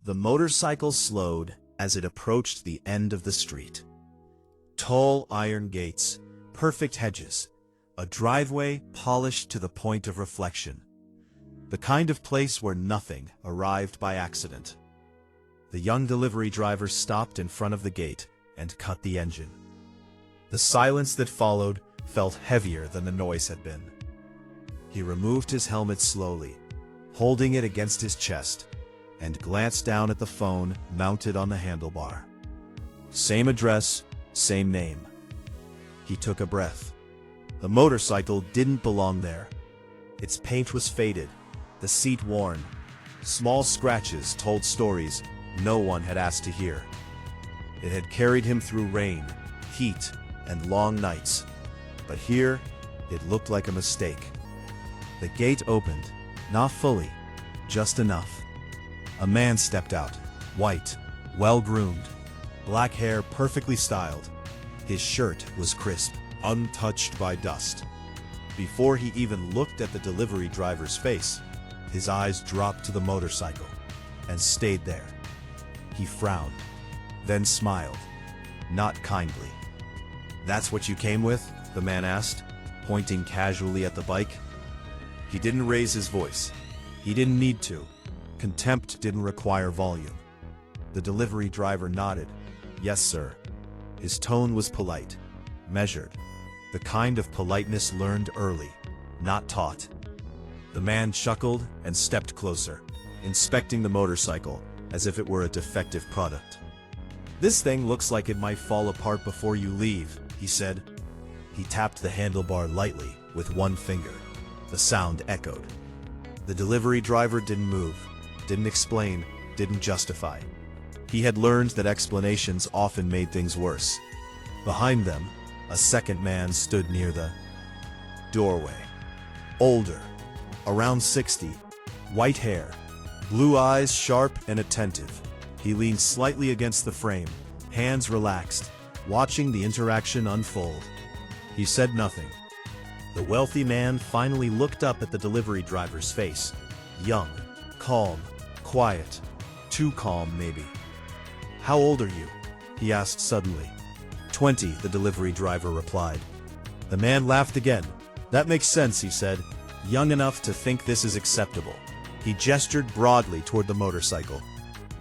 The motorcycle slowed as it approached the end of the street. Tall iron gates, perfect hedges, a driveway polished to the point of reflection. The kind of place where nothing arrived by accident. The young delivery driver stopped in front of the gate and cut the engine. The silence that followed felt heavier than the noise had been. He removed his helmet slowly, holding it against his chest, and glanced down at the phone mounted on the handlebar. Same address, same name. He took a breath. The motorcycle didn't belong there. Its paint was faded, the seat worn. Small scratches told stories no one had asked to hear. It had carried him through rain, heat, and long nights. But here, it looked like a mistake. The gate opened, not fully, just enough. A man stepped out, white, well-groomed, black hair perfectly styled. His shirt was crisp, untouched by dust. Before he even looked at the delivery driver's face, his eyes dropped to the motorcycle and stayed there. He frowned, then smiled, not kindly. "That's what you came with?" the man asked, pointing casually at the bike. He didn't raise his voice. He didn't need to. Contempt didn't require volume. The delivery driver nodded. "Yes, sir." His tone was polite, measured, the kind of politeness learned early, not taught. The man chuckled and stepped closer, inspecting the motorcycle as if it were a defective product. "This thing looks like it might fall apart before you leave," he said. He tapped the handlebar lightly with one finger. The sound echoed. The delivery driver didn't move, didn't explain, didn't justify. He had learned that explanations often made things worse. Behind them, a second man stood near the doorway. Older, around 60, white hair, blue eyes sharp and attentive. He leaned slightly against the frame, hands relaxed, watching the interaction unfold. He said nothing. The wealthy man finally looked up at the delivery driver's face. Young, calm, quiet. Too calm, maybe. "How old are you?" he asked suddenly. 20, the delivery driver replied. The man laughed again. "That makes sense," he said. "Young enough to think this is acceptable." He gestured broadly toward the motorcycle.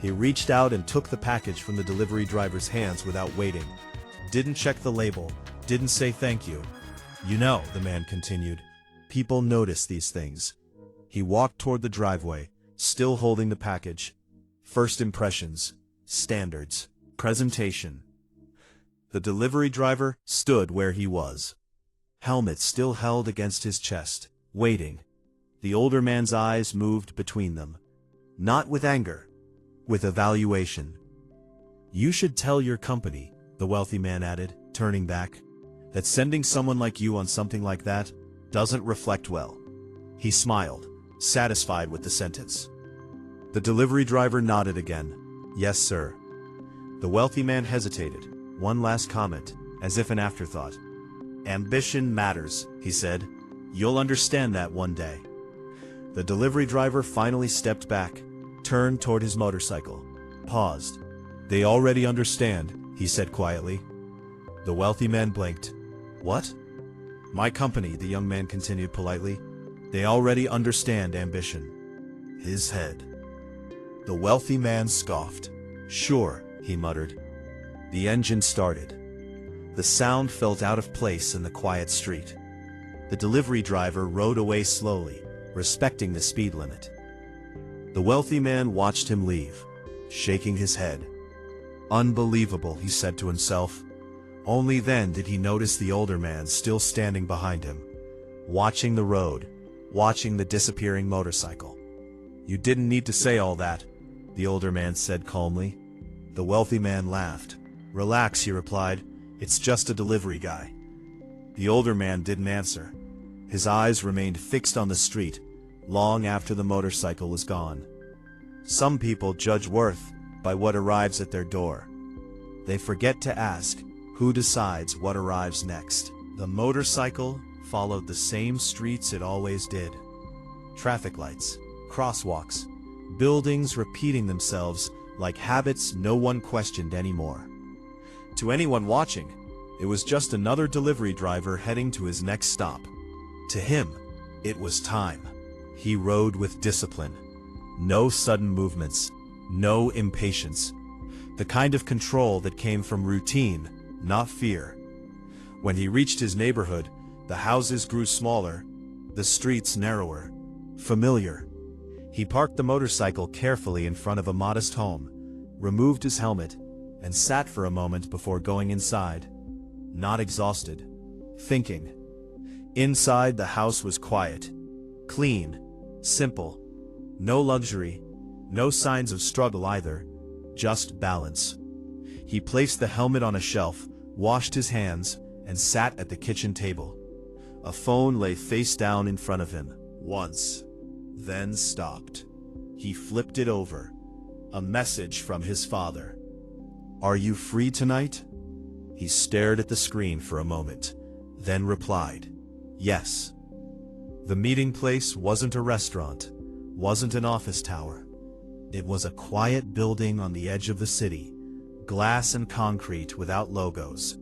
He reached out and took the package from the delivery driver's hands without waiting. Didn't check the label, didn't say thank you. "You know," the man continued, "people notice these things." He walked toward the driveway, still holding the package. First impressions, standards, presentation. The delivery driver stood where he was. Helmet still held against his chest, waiting. The older man's eyes moved between them. Not with anger, with evaluation. "You should tell your company," the wealthy man added, turning back, "that sending someone like you on something like that doesn't reflect well." He smiled, satisfied with the sentence. The delivery driver nodded again. "Yes, sir." The wealthy man hesitated. One last comment, as if an afterthought. "Ambition matters," he said. "You'll understand that one day." The delivery driver finally stepped back, turned toward his motorcycle, paused. "They already understand," he said quietly. The wealthy man blinked. "What?" "My company," the young man continued politely. "They already understand ambition." His head. The wealthy man scoffed. "Sure," he muttered. The engine started. The sound felt out of place in the quiet street. The delivery driver rode away slowly, respecting the speed limit. The wealthy man watched him leave, shaking his head. "Unbelievable," he said to himself. Only then did he notice the older man still standing behind him, watching the road, watching the disappearing motorcycle. "You didn't need to say all that," the older man said calmly. The wealthy man laughed. "Relax," he replied. "It's just a delivery guy." The older man didn't answer. His eyes remained fixed on the street, long after the motorcycle was gone. Some people judge worth by what arrives at their door. They forget to ask, who decides what arrives next? The motorcycle followed the same streets it always did. Traffic lights, crosswalks, buildings repeating themselves like habits no one questioned anymore. To anyone watching, it was just another delivery driver heading to his next stop. To him, it was time. He rode with discipline. No sudden movements, no impatience. The kind of control that came from routine, not fear. When he reached his neighborhood, the houses grew smaller, the streets narrower, familiar. He parked the motorcycle carefully in front of a modest home, removed his helmet, and sat for a moment before going inside. Not exhausted, thinking. Inside, the house was quiet, clean, simple. No luxury, no signs of struggle either, just balance. He placed the helmet on a shelf, washed his hands, and sat at the kitchen table. A phone lay face down in front of him, once, then stopped. He flipped it over. A message from his father. "Are you free tonight?" He stared at the screen for a moment, then replied, "Yes." The meeting place wasn't a restaurant, wasn't an office tower. It was a quiet building on the edge of the city, glass and concrete without logos.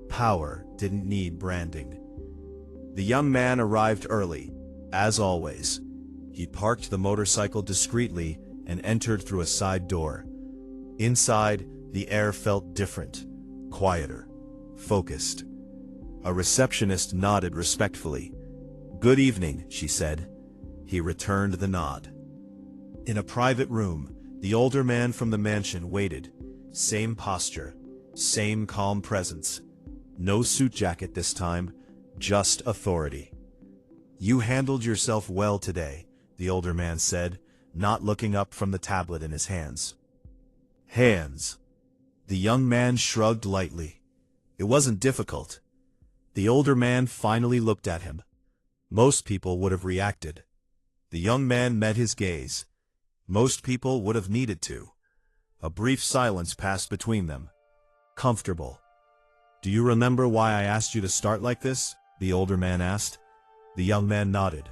Power didn't need branding. The young man arrived early, as always. He parked the motorcycle discreetly and entered through a side door. Inside, the air felt different, quieter, focused. A receptionist nodded respectfully. "Good evening," she said. He returned the nod. In a private room, the older man from the mansion waited. Same posture, same calm presence. No suit jacket this time, just authority. "You handled yourself well today," the older man said, not looking up from the tablet in his hands. Hands. The young man shrugged lightly. It wasn't difficult. The older man finally looked at him. Most people would have reacted. The young man met his gaze. Most people would have needed to. A brief silence passed between them. Comfortable. "Do you remember why I asked you to start like this?" the older man asked. The young man nodded.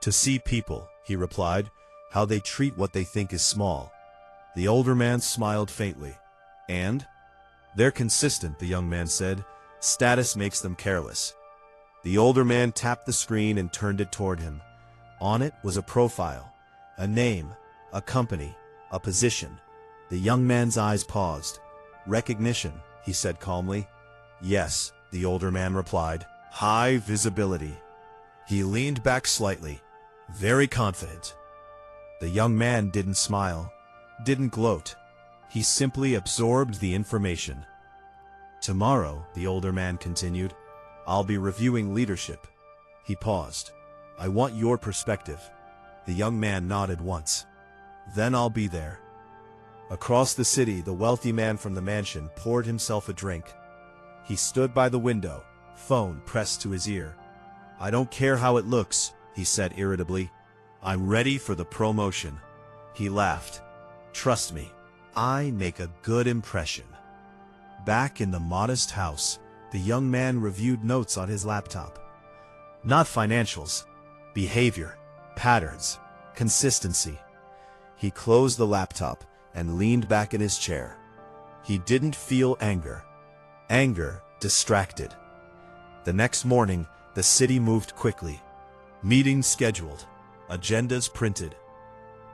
"To see people," he replied, "how they treat what they think is small." The older man smiled faintly. "And?" "They're consistent," the young man said. "Status makes them careless." The older man tapped the screen and turned it toward him. On it was a profile, a name, a company, a position. The young man's eyes paused. "Recognition," he said calmly. "Yes," the older man replied. "High visibility." He leaned back slightly, very confident. The young man didn't smile, didn't gloat. He simply absorbed the information. "Tomorrow," the older man continued, "I'll be reviewing leadership." He paused. "I want your perspective." The young man nodded once. "Then I'll be there." Across the city, the wealthy man from the mansion poured himself a drink. He stood by the window, phone pressed to his ear. "I don't care how it looks," he said irritably. "I'm ready for the promotion." He laughed. "Trust me, I make a good impression." Back in the modest house, the young man reviewed notes on his laptop. Not financials, behavior, patterns, consistency. He closed the laptop and leaned back in his chair. He didn't feel anger. Anger distracted. The next morning, the city moved quickly. Meetings scheduled, agendas printed,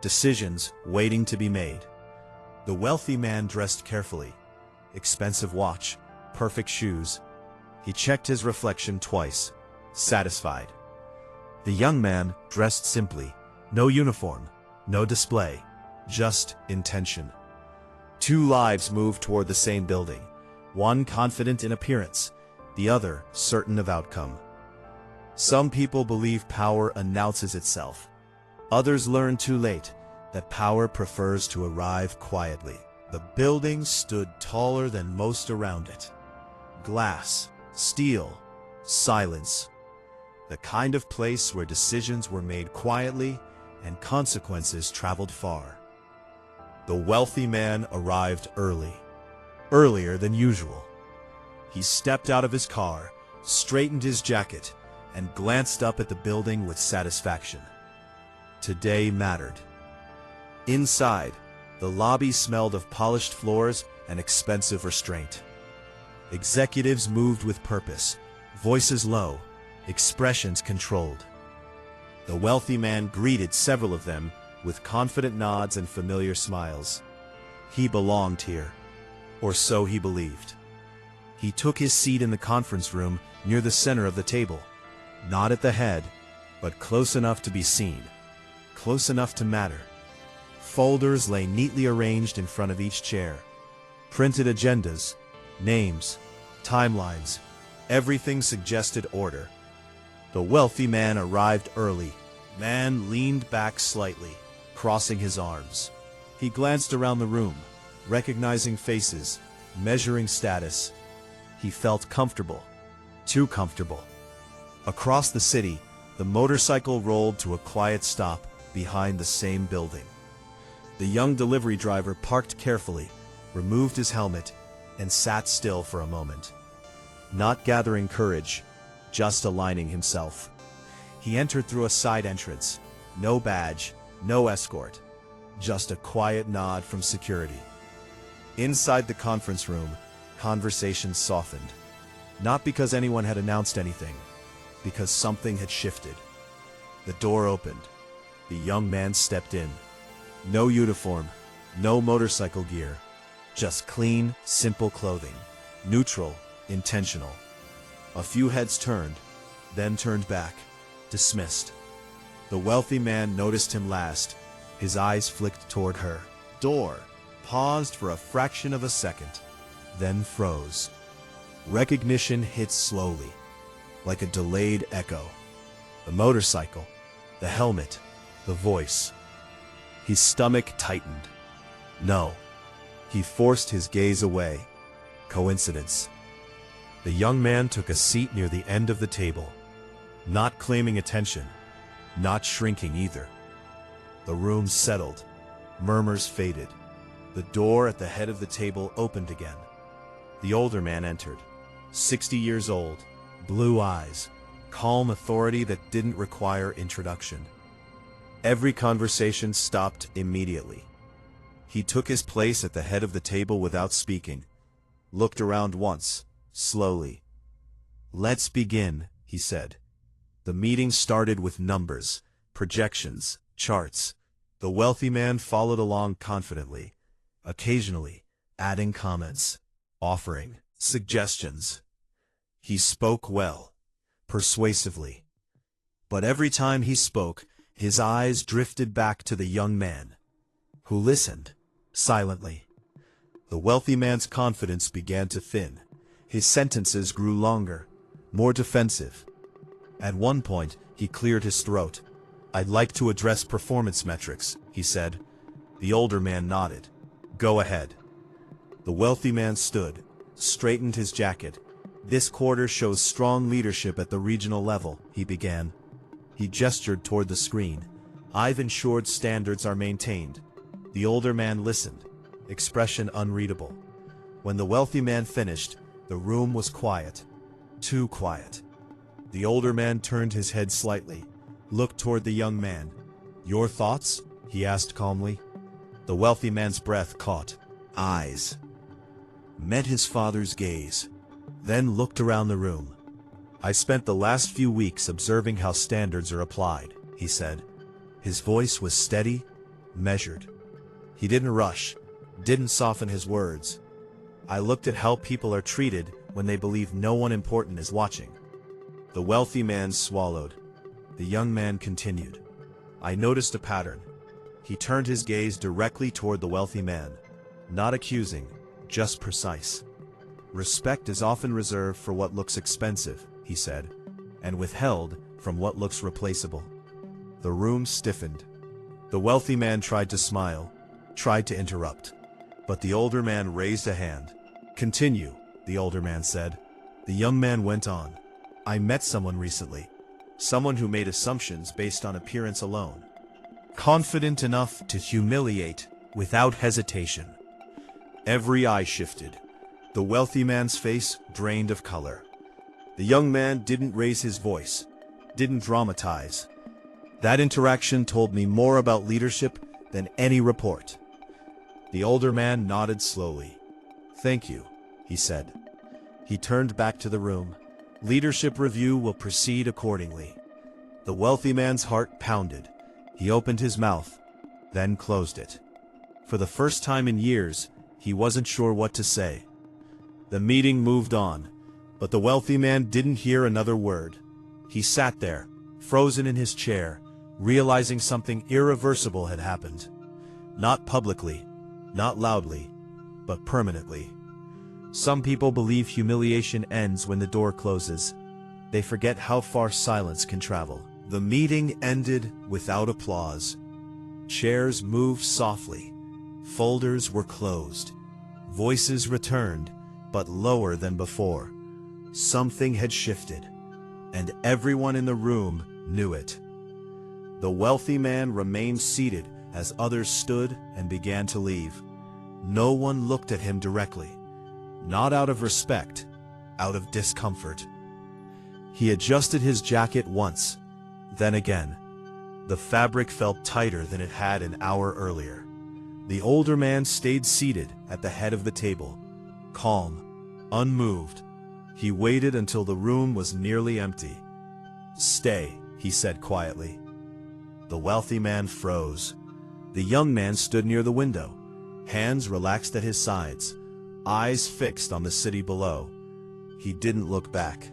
decisions waiting to be made. The wealthy man dressed carefully. Expensive watch, perfect shoes. He checked his reflection twice, satisfied. The young man dressed simply, no uniform, no display, just intention. Two lives moved toward the same building, one confident in appearance, the other certain of outcome. Some people believe power announces itself. Others learn too late that power prefers to arrive quietly. The building stood taller than most around it. Glass, steel, silence. The kind of place where decisions were made quietly and consequences traveled far. The wealthy man arrived early, earlier than usual. He stepped out of his car, straightened his jacket, and glanced up at the building with satisfaction. Today mattered. Inside, the lobby smelled of polished floors and expensive restraint. Executives moved with purpose, voices low, expressions controlled. The wealthy man greeted several of them with confident nods and familiar smiles. He belonged here, or so he believed. He took his seat in the conference room near the center of the table, not at the head, but close enough to be seen, close enough to matter. Folders lay neatly arranged in front of each chair. Printed agendas, names, timelines, everything suggested order. The wealthy man arrived early. Man leaned back slightly, crossing his arms. He glanced around the room, recognizing faces, measuring status. He felt comfortable, too comfortable. Across the city, the motorcycle rolled to a quiet stop behind the same building. The young delivery driver parked carefully, removed his helmet, and sat still for a moment. Not gathering courage, just aligning himself. He entered through a side entrance. No badge, no escort. Just a quiet nod from security. Inside the conference room, conversations softened. Not because anyone had announced anything, because something had shifted. The door opened. The young man stepped in. No uniform, no motorcycle gear. Just clean, simple clothing. Neutral, intentional. A few heads turned, then turned back, dismissed. The wealthy man noticed him last. His eyes flicked toward her. Door paused for a fraction of a second, then froze. Recognition hit slowly, like a delayed echo. The motorcycle, the helmet, the voice. His stomach tightened. No. He forced his gaze away. Coincidence. The young man took a seat near the end of the table, not claiming attention, not shrinking either. The room settled. Murmurs faded. The door at the head of the table opened again. The older man entered. 60 years old, blue eyes, calm authority that didn't require introduction. Every conversation stopped immediately. He took his place at the head of the table without speaking, looked around once, slowly. "Let's begin," he said. The meeting started with numbers, projections, charts. The wealthy man followed along confidently, occasionally adding comments, offering suggestions. He spoke well, persuasively. But every time he spoke, his eyes drifted back to the young man, who listened, silently. The wealthy man's confidence began to thin. His sentences grew longer, more defensive. At one point, he cleared his throat. "I'd like to address performance metrics," he said. The older man nodded. "Go ahead." The wealthy man stood, straightened his jacket. "This quarter shows strong leadership at the regional level," he began. He gestured toward the screen. "I've ensured standards are maintained." The older man listened, expression unreadable. When the wealthy man finished, the room was quiet. Too quiet. The older man turned his head slightly, looked toward the young man. "Your thoughts?" he asked calmly. The wealthy man's breath caught. Eyes met his father's gaze, then looked around the room. "I spent the last few weeks observing how standards are applied," he said. His voice was steady, measured. He didn't rush, didn't soften his words. "I looked at how people are treated when they believe no one important is watching." The wealthy man swallowed. The young man continued. "I noticed a pattern." He turned his gaze directly toward the wealthy man. Not accusing, just precise. "Respect is often reserved for what looks expensive," he said, "and withheld from what looks replaceable." The room stiffened. The wealthy man tried to smile, tried to interrupt. But the older man raised a hand. "Continue," the older man said. The young man went on. "I met someone recently. Someone who made assumptions based on appearance alone. Confident enough to humiliate without hesitation." Every eye shifted. The wealthy man's face drained of color. The young man didn't raise his voice, didn't dramatize. That interaction told me more about leadership than any report. The older man nodded slowly. "Thank you," he said. He turned back to the room. "Leadership review will proceed accordingly." The wealthy man's heart pounded. He opened his mouth, then closed it. For the first time in years, he wasn't sure what to say. The meeting moved on, but the wealthy man didn't hear another word. He sat there, frozen in his chair, realizing something irreversible had happened. Not publicly, not loudly, but permanently. Some people believe humiliation ends when the door closes. They forget how far silence can travel. The meeting ended without applause. Chairs moved softly. Folders were closed. Voices returned, but lower than before. Something had shifted, and everyone in the room knew it. The wealthy man remained seated as others stood and began to leave. No one looked at him directly, not out of respect, out of discomfort. He adjusted his jacket once, then again. The fabric felt tighter than it had an hour earlier. The older man stayed seated at the head of the table, calm, unmoved. He waited until the room was nearly empty. "Stay," he said quietly. The wealthy man froze. The young man stood near the window, hands relaxed at his sides, eyes fixed on the city below. He didn't look back.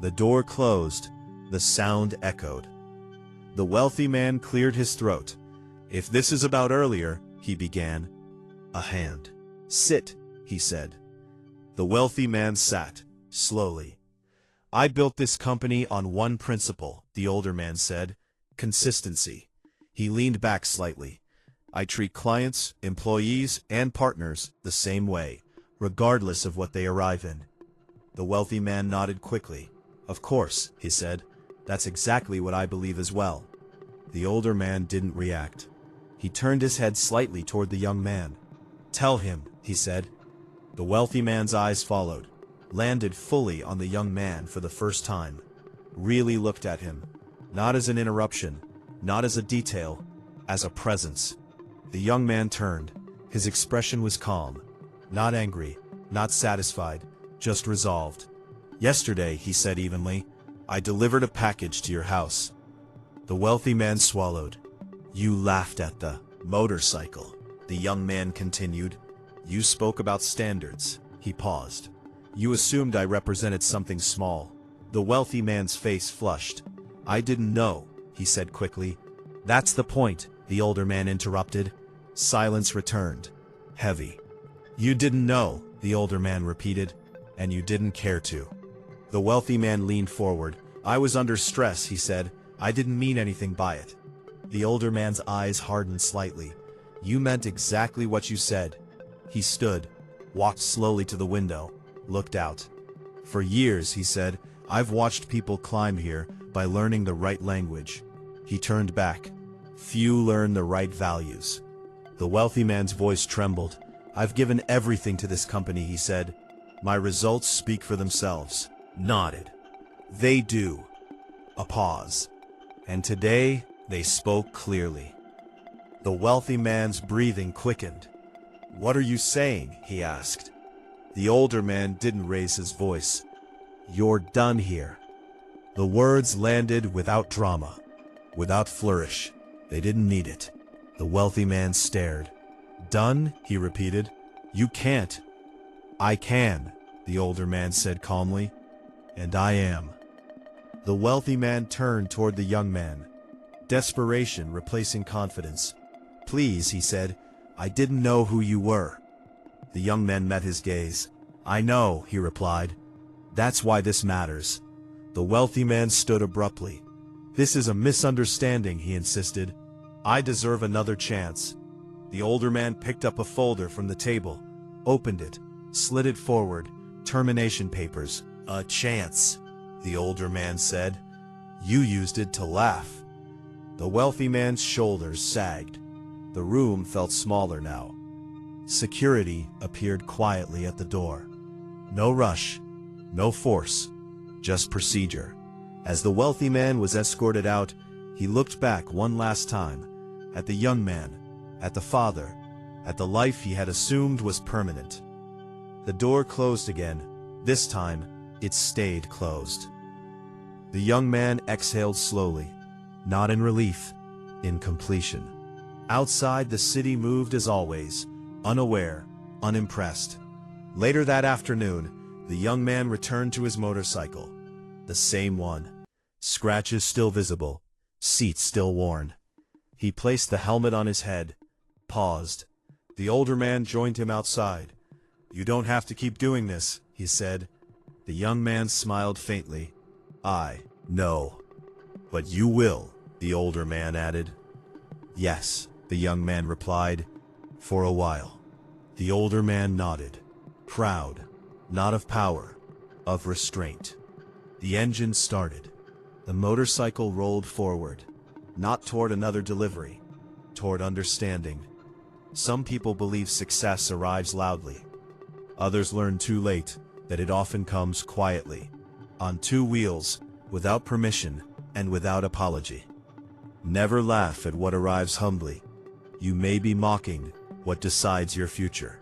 The door closed, the sound echoed. The wealthy man cleared his throat. "If this is about earlier," he began. A hand. "Sit," he said. The wealthy man sat, slowly. "I built this company on one principle," the older man said. "Consistency." He leaned back slightly. "I treat clients, employees, and partners the same way, regardless of what they arrive in." The wealthy man nodded quickly. "Of course," he said. "That's exactly what I believe as well." The older man didn't react. He turned his head slightly toward the young man. "Tell him," he said. The wealthy man's eyes followed, landed fully on the young man for the first time, really looked at him, not as an interruption, not as a detail, as a presence. The young man turned. His expression was calm, not angry, not satisfied, just resolved. "Yesterday," he said evenly, "I delivered a package to your house." The wealthy man swallowed. "You laughed at the motorcycle," the young man continued. "You spoke about standards." He paused. "You assumed I represented something small." The wealthy man's face flushed. "I didn't know," he said quickly. "That's the point," the older man interrupted. Silence returned, heavy. "You didn't know," the older man repeated, "and you didn't care to." The wealthy man leaned forward. "I was under stress," he said. "I didn't mean anything by it." The older man's eyes hardened slightly. "You meant exactly what you said." He stood, walked slowly to the window, looked out. "For years," he said, "I've watched people climb here by learning the right language." He turned back. "Few learn the right values." The wealthy man's voice trembled. "I've given everything to this company," he said. "My results speak for themselves." Nodded. "They do." A pause. "And today, they spoke clearly." The wealthy man's breathing quickened. "What are you saying?" he asked. The older man didn't raise his voice. "You're done here." The words landed without drama, without flourish. They didn't need it. The wealthy man stared. "Done?" he repeated. "You can't." "I can," the older man said calmly. "And I am." The wealthy man turned toward the young man, desperation replacing confidence. "Please," he said, "I didn't know who you were." The young man met his gaze. "I know," he replied. "That's why this matters." The wealthy man stood abruptly. "This is a misunderstanding," he insisted. "I deserve another chance." The older man picked up a folder from the table, opened it, slid it forward. Termination papers. "A chance," the older man said. "You used it to laugh." The wealthy man's shoulders sagged. The room felt smaller now. Security appeared quietly at the door. No rush, no force, just procedure. As the wealthy man was escorted out, he looked back one last time, at the young man, at the father, at the life he had assumed was permanent. The door closed again. This time, it stayed closed. The young man exhaled slowly, not in relief, in completion. Outside, the city moved as always, unaware, unimpressed. Later that afternoon, the young man returned to his motorcycle. The same one. Scratches still visible, seat still worn. He placed the helmet on his head, paused. The older man joined him outside. "You don't have to keep doing this," he said. The young man smiled faintly. "I know. But you will," the older man added. "Yes," the young man replied. "For a while." The older man nodded. Proud, not of power, of restraint. The engine started. The motorcycle rolled forward, not toward another delivery, toward understanding. Some people believe success arrives loudly. Others learn too late that it often comes quietly, on two wheels, without permission and without apology. Never laugh at what arrives humbly. You may be mocking what decides your future.